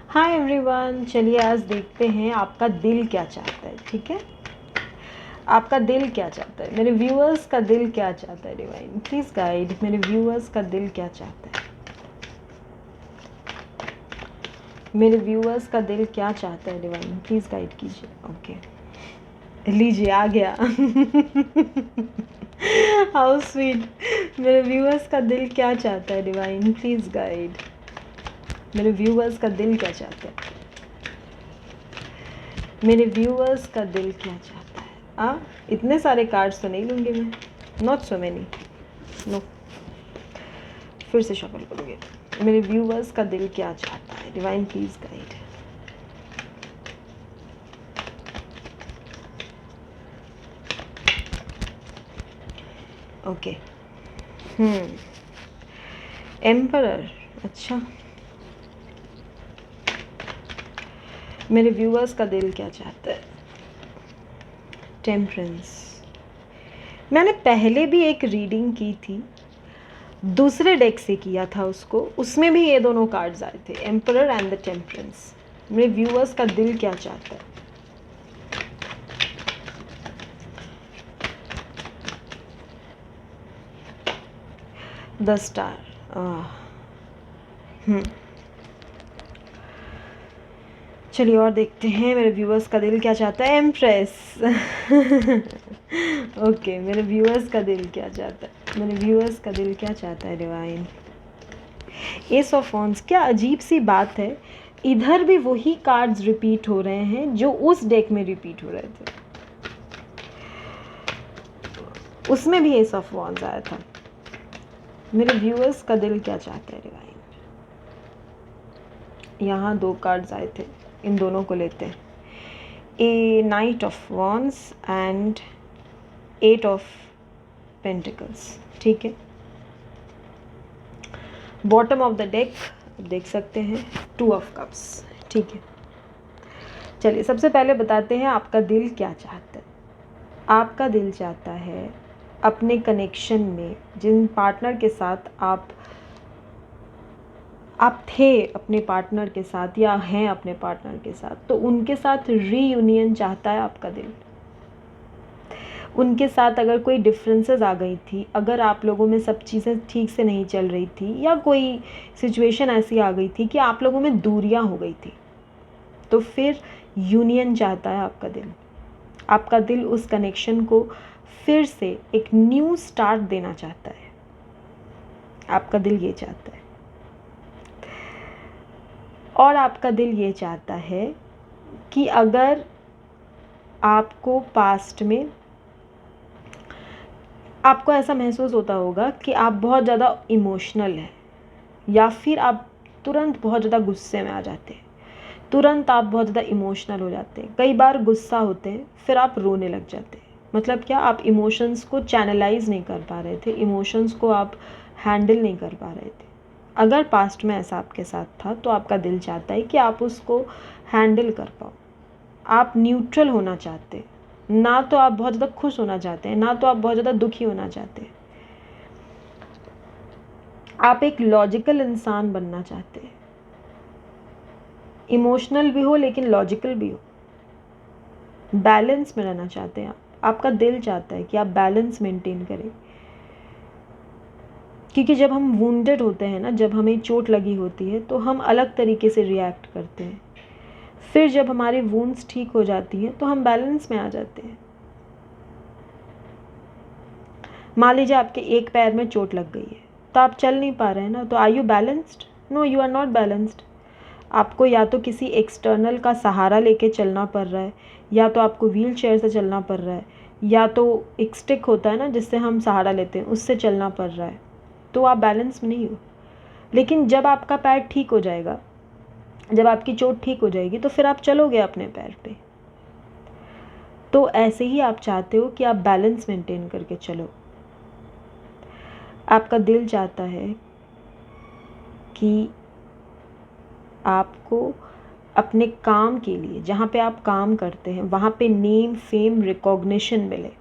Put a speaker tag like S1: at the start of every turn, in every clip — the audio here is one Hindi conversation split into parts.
S1: हाय एवरीवन, चलिए आज देखते हैं आपका दिल क्या चाहता है। ठीक है, आपका दिल क्या चाहता है, मेरे व्यूअर्स का दिल क्या चाहता है। डिवाइन प्लीज़ गाइड, मेरे व्यूअर्स का दिल क्या चाहता है, मेरे व्यूअर्स का दिल क्या चाहता है। डिवाइन प्लीज़ गाइड कीजिए। ओके, लीजिए आ गया। How sweet. मेरे व्यूअर्स का दिल क्या चाहता है। डिवाइन प्लीज़ गाइड, मेरे व्यूअर्स का दिल क्या चाहता है, मेरे व्यूअर्स का दिल क्या चाहता है। इतने सारे कार्ड्स तो नहीं लूँगी मैं, नॉट सो मैनी, नो। फिर से शफल करूँगी। मेरे व्यूअर्स का दिल क्या चाहता है। Divine please guide. Okay, emperor. अच्छा, मेरे व्यूअर्स का दिल क्या चाहता है। टेम्परेंस। मैंने पहले भी एक रीडिंग की थी, दूसरे डेक से किया था उसको, उसमें भी ये दोनों कार्ड्स आए थे, एम्परर एंड द टेम्परेंस। मेरे व्यूअर्स का दिल क्या चाहता है। The star. चलिए और देखते हैं मेरे व्यूअर्स का दिल क्या चाहता है। एम्प्रेस। ओके, मेरे व्यूअर्स का दिल क्या चाहता है, मेरे व्यूअर्स का दिल क्या चाहता है। Divine S of wands. क्या अजीब सी बात है, इधर भी वही कार्ड्स रिपीट हो रहे हैं जो उस डेक में रिपीट हो रहे थे, उसमें भी एस ऑफ वॉन्ड्स आया था। मेरे व्यूअर्स का दिल क्या चाहता है। डिवाइन, यहाँ दो कार्ड्स आए थे, इन दोनों को लेते हैं। A knight of wands and 8 of pentacles. ठीक है, बॉटम ऑफ द डेक देख सकते हैं 2 ऑफ कप्स। ठीक है, चलिए सबसे पहले बताते हैं आपका दिल क्या चाहता है। आपका दिल चाहता है अपने कनेक्शन में जिन पार्टनर के साथ आप थे अपने पार्टनर के साथ या हैं अपने पार्टनर के साथ, तो उनके साथ रीयूनियन चाहता है आपका दिल। उनके साथ अगर कोई डिफरेंसेस आ गई थी, अगर आप लोगों में सब चीज़ें ठीक से नहीं चल रही थी, या कोई सिचुएशन ऐसी आ गई थी कि आप लोगों में दूरियां हो गई थी, तो फिर यूनियन चाहता है आपका दिल। आपका दिल उस कनेक्शन को फिर से एक न्यू स्टार्ट देना चाहता है। आपका दिल ये चाहता है। और आपका दिल ये चाहता है कि अगर आपको पास्ट में आपको ऐसा महसूस होता होगा कि आप बहुत ज़्यादा इमोशनल हैं, या फिर आप तुरंत बहुत ज़्यादा गुस्से में आ जाते हैं, तुरंत आप बहुत ज़्यादा इमोशनल हो जाते हैं, कई बार गुस्सा होते हैं फिर आप रोने लग जाते हैं। मतलब क्या, आप इमोशंस को चैनलाइज नहीं कर पा रहे थे, इमोशंस को आप हैंडल नहीं कर पा रहे थे। अगर पास्ट में ऐसा आपके साथ था तो आपका दिल चाहता है कि आप उसको हैंडल कर पाओ। आप न्यूट्रल होना चाहते हैं, ना तो आप बहुत ज़्यादा खुश होना चाहते हैं, ना तो आप बहुत ज़्यादा दुखी होना चाहते हैं। आप एक लॉजिकल इंसान बनना चाहते हैं, इमोशनल भी हो लेकिन लॉजिकल भी हो, बैलेंस में रहना चाहते हैं आप। आपका दिल चाहता है कि आप बैलेंस मेंटेन करें, क्योंकि जब हम वुंडेड होते हैं ना, जब हमें चोट लगी होती है तो हम अलग तरीके से रिएक्ट करते हैं। फिर जब हमारी वुंड्स ठीक हो जाती हैं तो हम बैलेंस में आ जाते हैं। मान लीजिए आपके एक पैर में चोट लग गई है, तो आप चल नहीं पा रहे हैं ना, तो are you balanced? No, you are not balanced. आपको या तो किसी एक्सटर्नल का सहारा लेके चलना पड़ रहा है, या तो आपको व्हील चेयर से चलना पड़ रहा है, या तो एक स्टिक होता है ना जिससे हम सहारा लेते हैं, उससे चलना पड़ रहा है, तो आप बैलेंस में नहीं हो। लेकिन जब आपका पैर ठीक हो जाएगा, जब आपकी चोट ठीक हो जाएगी, तो फिर आप चलोगे अपने पैर पे। तो ऐसे ही आप चाहते हो कि आप बैलेंस मेंटेन करके चलो। आपका दिल चाहता है कि आपको अपने काम के लिए, जहाँ पे आप काम करते हैं, वहाँ पे नेम, फेम, रिकॉग्निशन मिले।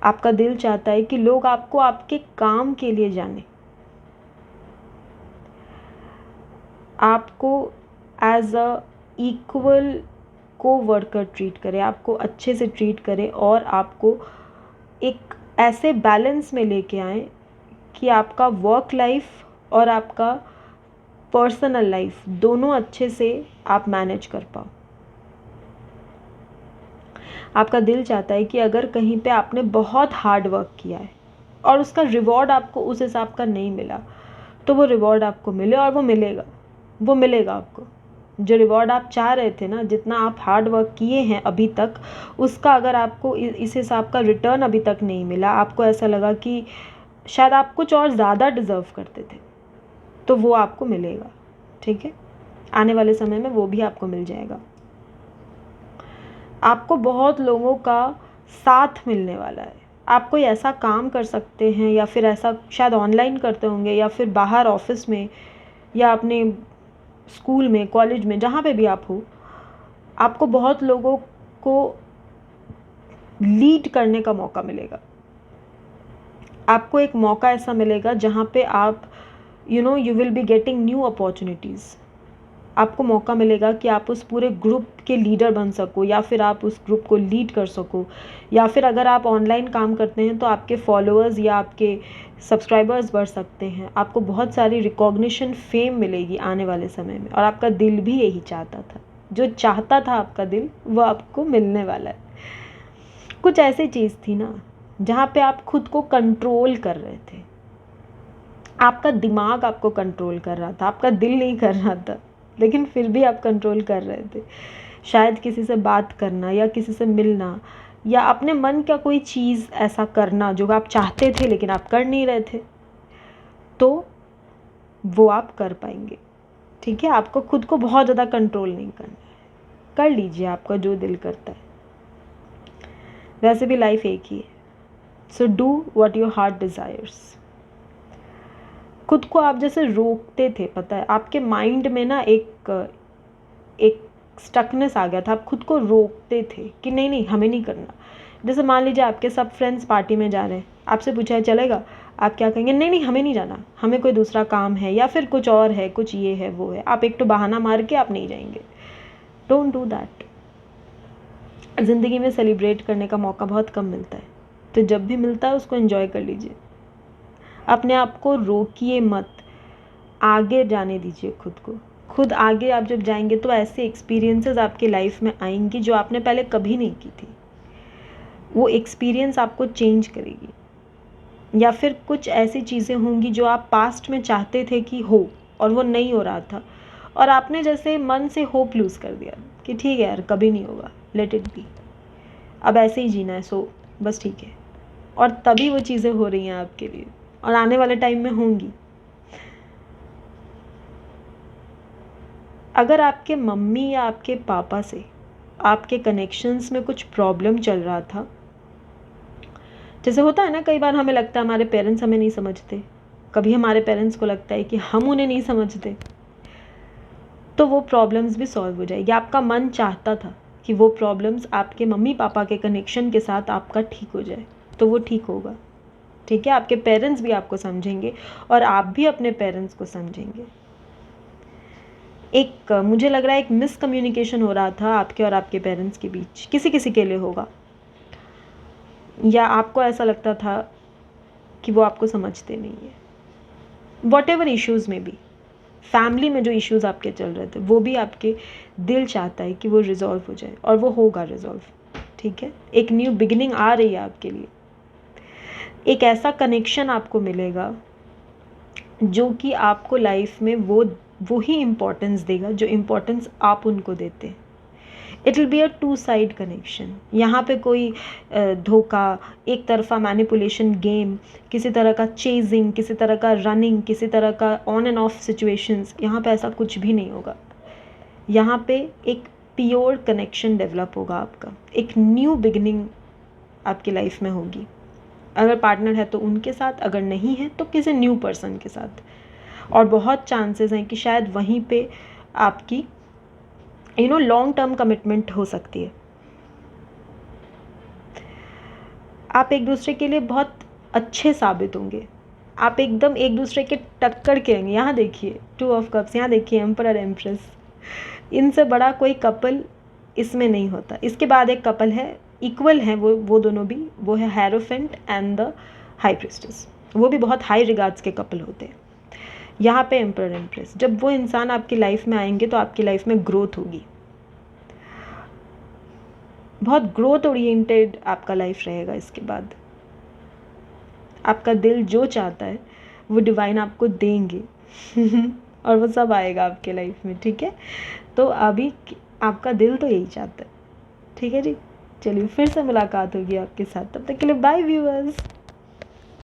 S1: आपका दिल चाहता है कि लोग आपको आपके काम के लिए जाने। आपको एज अ इक्वल को वर्कर ट्रीट करे, आपको अच्छे से ट्रीट करे और आपको एक ऐसे बैलेंस में लेके आए कि आपका वर्क लाइफ और आपका पर्सनल लाइफ दोनों अच्छे से आप मैनेज कर पाओ। आपका दिल चाहता है कि अगर कहीं पे आपने बहुत हार्ड वर्क किया है और उसका रिवॉर्ड आपको उस हिसाब का नहीं मिला, तो वो रिवॉर्ड आपको मिले, और वो मिलेगा आपको। जो रिवॉर्ड आप चाह रहे थे ना, जितना आप हार्ड वर्क किए हैं अभी तक, उसका अगर आपको इस हिसाब का रिटर्न अभी तक नहीं मिला, आपको ऐसा लगा कि शायद आप कुछ और ज़्यादा डिज़र्व करते थे, तो वो आपको मिलेगा। ठीक है, आने वाले समय में वो भी आपको मिल जाएगा। आपको बहुत लोगों का साथ मिलने वाला है। आप कोई ऐसा काम कर सकते हैं, या फिर ऐसा शायद ऑनलाइन करते होंगे, या फिर बाहर ऑफिस में, या अपने स्कूल में, कॉलेज में, जहाँ पे भी आप हो, आपको बहुत लोगों को लीड करने का मौका मिलेगा। आपको एक मौका ऐसा मिलेगा जहाँ पे आप you will be getting new opportunities. आपको मौका मिलेगा कि आप उस पूरे ग्रुप के लीडर बन सको, या फिर आप उस ग्रुप को लीड कर सको, या फिर अगर आप ऑनलाइन काम करते हैं तो आपके फॉलोअर्स या आपके सब्सक्राइबर्स बढ़ सकते हैं। आपको बहुत सारी रिकॉग्निशन, फेम मिलेगी आने वाले समय में, और आपका दिल भी यही चाहता था। जो चाहता था आपका दिल, वो आपको मिलने वाला है। कुछ ऐसी चीज़ थी ना जहाँ पे आप खुद को कंट्रोल कर रहे थे। आपका दिमाग आपको कंट्रोल कर रहा था, आपका दिल नहीं कर रहा था, लेकिन फिर भी आप कंट्रोल कर रहे थे। शायद किसी से बात करना, या किसी से मिलना, या अपने मन का कोई चीज़ ऐसा करना जो आप चाहते थे लेकिन आप कर नहीं रहे थे, तो वो आप कर पाएंगे। ठीक है, आपको खुद को बहुत ज़्यादा कंट्रोल नहीं करना है। कर लीजिए आपका जो दिल करता है। वैसे भी लाइफ एक ही है, so do what your heart desires. खुद को आप जैसे रोकते थे, पता है, आपके माइंड में ना एक स्टकनेस आ गया था। आप खुद को रोकते थे कि नहीं हमें नहीं करना। जैसे मान लीजिए आपके सब फ्रेंड्स पार्टी में जा रहे हैं, आपसे पूछा है चलेगा, आप क्या कहेंगे? नहीं हमें नहीं जाना, हमें कोई दूसरा काम है, या फिर कुछ और है, कुछ ये है वो है। आप एक तो बहाना मार के आप नहीं जाएंगे। Don't do that. ज़िंदगी में सेलिब्रेट करने का मौका बहुत कम मिलता है, तो जब भी मिलता है उसको एंजॉय कर लीजिए। अपने आप को रोकिए मत, आगे जाने दीजिए खुद को। खुद आगे आप जब जाएंगे तो ऐसे एक्सपीरियंसेस आपके लाइफ में आएंगी जो आपने पहले कभी नहीं की थी। वो एक्सपीरियंस आपको चेंज करेगी, या फिर कुछ ऐसी चीज़ें होंगी जो आप पास्ट में चाहते थे कि हो और वो नहीं हो रहा था, और आपने जैसे मन से होप लूज़ कर दिया कि ठीक है यार, कभी नहीं होगा, लेट इट बी, अब ऐसे ही जीना है, सो बस ठीक है। और तभी वो चीज़ें हो रही हैं आपके लिए, और आने वाले टाइम में होंगी। अगर आपके मम्मी या आपके पापा से आपके कनेक्शंस में कुछ प्रॉब्लम चल रहा था, जैसे होता है ना, कई बार हमें लगता है हमारे पेरेंट्स हमें नहीं समझते, कभी हमारे पेरेंट्स को लगता है कि हम उन्हें नहीं समझते, तो वो प्रॉब्लम्स भी सॉल्व हो जाएगी। आपका मन चाहता था कि वो प्रॉब्लम्स आपके मम्मी पापा के कनेक्शन के साथ आपका ठीक हो जाए, तो वो ठीक होगा। ठीक है, आपके पेरेंट्स भी आपको समझेंगे और आप भी अपने पेरेंट्स को समझेंगे। मुझे लग रहा है एक मिसकम्युनिकेशन हो रहा था आपके और आपके पेरेंट्स के बीच, किसी के लिए होगा, या आपको ऐसा लगता था कि वो आपको समझते नहीं है। वॉट एवर इशूज़ में भी, फैमिली में जो इश्यूज़ आपके चल रहे थे, वो भी आपके दिल चाहता है कि वो रिजॉल्व हो जाए, और वो होगा रिजॉल्व। ठीक है, एक न्यू बिगिनिंग आ रही है आपके लिए। एक ऐसा कनेक्शन आपको मिलेगा जो कि आपको लाइफ में वो ही इम्पोर्टेंस देगा जो इम्पोर्टेंस आप उनको देते हैं। It will be a 2 side connection. यहाँ पे कोई धोखा, एक तरफा मैनिपुलेशन गेम, किसी तरह का चेजिंग, किसी तरह का रनिंग, किसी तरह का ऑन एंड ऑफ सिचुएशंस, यहाँ पे ऐसा कुछ भी नहीं होगा। यहाँ पे एक प्योर कनेक्शन डेवलप होगा आपका, एक न्यू बिगिनिंग आपकी लाइफ में होगी। अगर पार्टनर है तो उनके साथ, अगर नहीं है तो किसी न्यू पर्सन के साथ, और बहुत चांसेस हैं कि शायद वहीं पे आपकी लॉन्ग टर्म कमिटमेंट हो सकती है। आप एक दूसरे के लिए बहुत अच्छे साबित होंगे, आप एकदम एक दूसरे के टक्कर के होंगे। यहाँ देखिए 2 ऑफ कप्स, यहाँ देखिए एम्परर एम्प्रेस, इनसे बड़ा कोई कपल इसमें नहीं होता। इसके बाद एक कपल है, इक्वल हैं वो दोनों भी, वो है hierophant and the high priestess. वो भी बहुत हाई रिगार्ड्स के कपल होते हैं। यहाँ पे एम्परर एम्प्रेस, जब वो इंसान आपकी लाइफ में आएंगे तो आपकी लाइफ में ग्रोथ होगी, बहुत ग्रोथ ओरिएंटेड आपका लाइफ रहेगा। इसके बाद आपका दिल जो चाहता है वो डिवाइन आपको देंगे और वो सब आएगा आपके लाइफ में, ठीक है। तो अभी आपका दिल तो यही चाहता है, ठीक है जी। चलिए फिर से मुलाकात होगी आपके साथ, तब तक के लिए बाय व्यूअर्स।